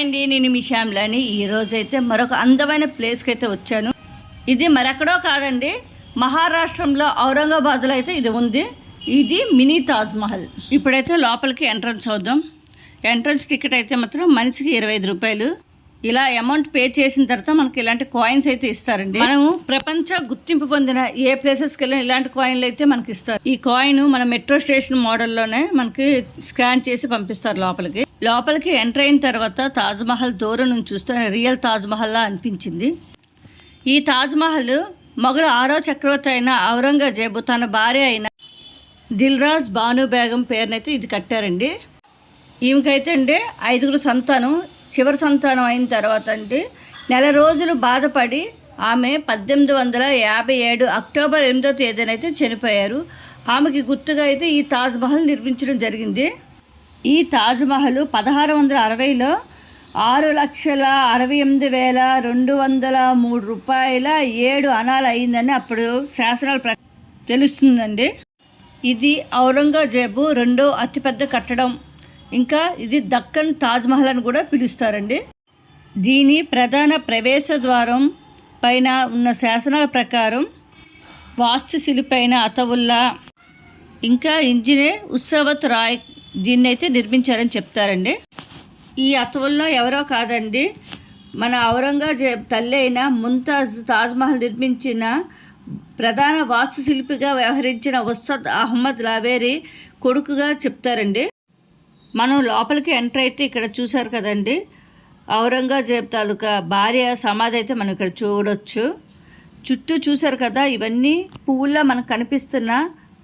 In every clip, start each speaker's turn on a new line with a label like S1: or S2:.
S1: Hi అండి, నేను మీ శ్యామ్లాని. ఈరోజైతే మరొక అందమైన ప్లేస్కి అయితే వచ్చాను. ఇది మరెక్కడో కాదండి, మహారాష్ట్రంలో ఔరంగాబాద్లో అయితే ఇది ఉంది. ఇది మినీ తాజ్మహల్. ఇప్పుడైతే లోపలికి ఎంట్రన్స్ అవుదాం. ఎంట్రన్స్ టికెట్ అయితే మాత్రం మనిషికి 25 రూపాయలు. ఇలా అమౌంట్ పే చేసిన తర్వాత మనకి ఇలాంటి కాయిన్స్ అయితే ఇస్తారండి. మనము ప్రపంచ గుర్తింపు పొందిన ఏ ప్లేసెస్కి వెళ్ళినా ఇలాంటి కాయిన్లు అయితే మనకి ఇస్తారు. ఈ కాయిన్ మన మెట్రో స్టేషన్ మోడల్లోనే మనకి స్కాన్ చేసి పంపిస్తారు లోపలికి. లోపలికి ఎంటర్ అయిన తర్వాత తాజ్మహల్ దూరం నుంచి చూస్తే రియల్ తాజ్మహల్లా అనిపించింది. ఈ తాజ్మహల్ మొఘల్ 6వ చక్రవర్తి అయిన ఔరంగజేబు తన భార్య అయిన దిల్రాజ్ బాను బేగం పేరునైతే ఇది కట్టారండి. ఈమెకైతే అండి 5 సంతానం. చివరి సంతానం అయిన తర్వాత అండి నెల రోజులు బాధపడి ఆమె 1857 అక్టోబర్ 8వ తేదీన అయితే చనిపోయారు. ఆమెకి గుర్తుగా అయితే ఈ తాజ్మహల్ నిర్మించడం జరిగింది. ఈ తాజ్మహల్ 1660లో 6,68,203 రూపాయల 7 అణాలు అయిందని అప్పుడు శాసనాలు తెలుస్తుందండి. ఇది ఔరంగజేబు 2వ అతిపెద్ద కట్టడం. ఇంకా ఇది దక్కన్ తాజ్మహల్ అని కూడా పిలుస్తారండి. దీని ప్రధాన ప్రవేశ ద్వారం పైన ఉన్న శాసనాల ప్రకారం వాస్తుశిల్పైన అతవుల్లా ఇంకా ఇంజనీర్ ఉత్సవత్ రాయ్ దీన్ని అయితే నిర్మించారని చెప్తారండి. ఈ అతవుల్లో ఎవరో కాదండి, మన ఔరంగజేబ్ తల్లి అయిన ముంతాజ్ తాజ్మహల్ నిర్మించిన ప్రధాన వాస్తుశిల్పిగా వ్యవహరించిన ఉస్తాద్ అహ్మద్ లావేరీ కొడుకుగా చెప్తారండి. మనం లోపలికి ఎంటర్ అయితే ఇక్కడ చూసారు కదండి, ఔరంగజేబ్ తాలూకా భార్య సమాధి అయితే మనం ఇక్కడ చూడొచ్చు. చుట్టూ చూసారు కదా, ఇవన్నీ పువ్వుల్లా మనకు కనిపిస్తున్న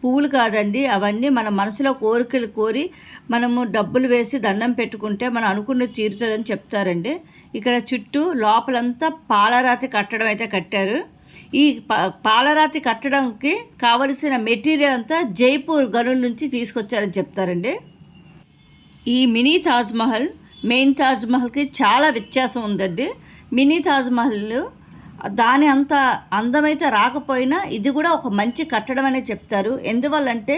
S1: పువ్వులు కాదండి, అవన్నీ మన మనసులో కోరికలు కోరి మనము డబ్బులు వేసి దండం పెట్టుకుంటే మనం అనుకున్నది తీరుతుందని చెప్తారండి. ఇక్కడ చుట్టూ లోపలంతా పాలరాతి కట్టడం అయితే కట్టారు. ఈ పాలరాతి కట్టడానికి కావలసిన మెటీరియల్ అంతా జైపూర్ గనుల నుంచి తీసుకొచ్చారని చెప్తారండి. ఈ మినీ తాజ్మహల్ మెయిన్ తాజ్మహల్కి చాలా వ్యత్యాసం ఉందండి. మినీ తాజ్మహల్ దాని అంత అందమైతే రాకపోయినా ఇది కూడా ఒక మంచి కట్టడం అనే చెప్తారు. ఎందువల్లంటే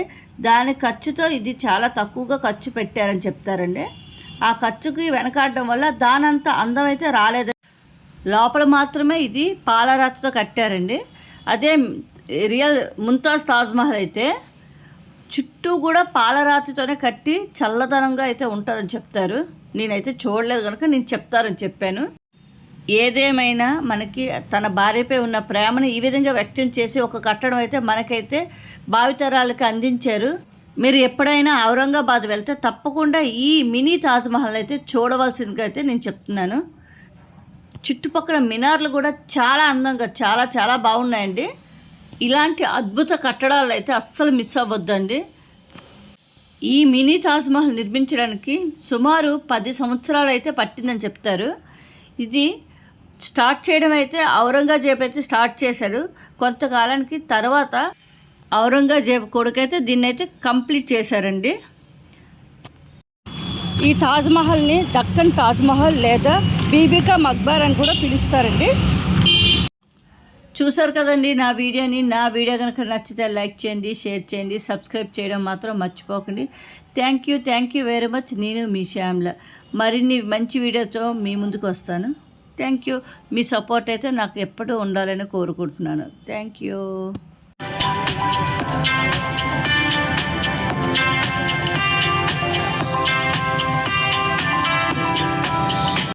S1: దాని ఖర్చుతో ఇది చాలా తక్కువగా ఖర్చు పెట్టారని చెప్తారండి. ఆ ఖర్చుకి వెనకాడడం వల్ల దానంత అందమైతే రాలేదు. లోపల మాత్రమే ఇది పాలరాతితో కట్టారండి. అదే రియల్ ముంతాజ్ తాజ్మహల్ అయితే చుట్టూ కూడా పాలరాతితోనే కట్టి చల్లదనంగా అయితే ఉంటుందని చెప్తారు. నేనైతే చూడలేదు కనుక నేను చెప్తారని చెప్పాను. ఏదేమైనా మనకి తన భార్యపై ఉన్న ప్రేమను ఈ విధంగా వ్యక్తం చేసి ఒక కట్టడం అయితే మనకైతే భావితరాలకి అందించారు. మీరు ఎప్పుడైనా ఔరంగాబాద్ వెళ్తే తప్పకుండా ఈ మినీ తాజ్మహల్ అయితే చూడవలసిందిగా అయితే నేను చెప్తున్నాను. చుట్టుపక్కల మినార్లు కూడా చాలా అందంగా చాలా చాలా బాగున్నాయండి. ఇలాంటి అద్భుత కట్టడాలు అయితే అస్సలు మిస్ అవ్వద్దండి. ఈ మినీ తాజ్మహల్ నిర్మించడానికి సుమారు 10 సంవత్సరాలు అయితే పట్టిందని చెప్తారు. ఇది స్టార్ట్ చేయడం అయితే ఔరంగజేబు అయితే స్టార్ట్ చేశాడు. కొంతకాలానికి తర్వాత ఔరంగజేబు కొడుకైతే దీన్ని అయితే కంప్లీట్ చేశారండి. ఈ తాజ్మహల్ని దక్కన్ తాజ్మహల్ లేదా బీబీకా మక్బర్ అని కూడా పిలుస్తారండి. చూసారు కదండి నా వీడియో కనుక నచ్చితే లైక్ చేయండి, షేర్ చేయండి, సబ్స్క్రైబ్ చేయడం మాత్రం మర్చిపోకండి. Thank you very much. నేను మీ శ్యామ్ల మరిన్ని మంచి వీడియోతో మీ ముందుకు వస్తాను. Thank you. మీ సపోర్ట్ అయితే నాకు ఎప్పుడూ ఉండాలని కోరుకుంటున్నాను. Thank you.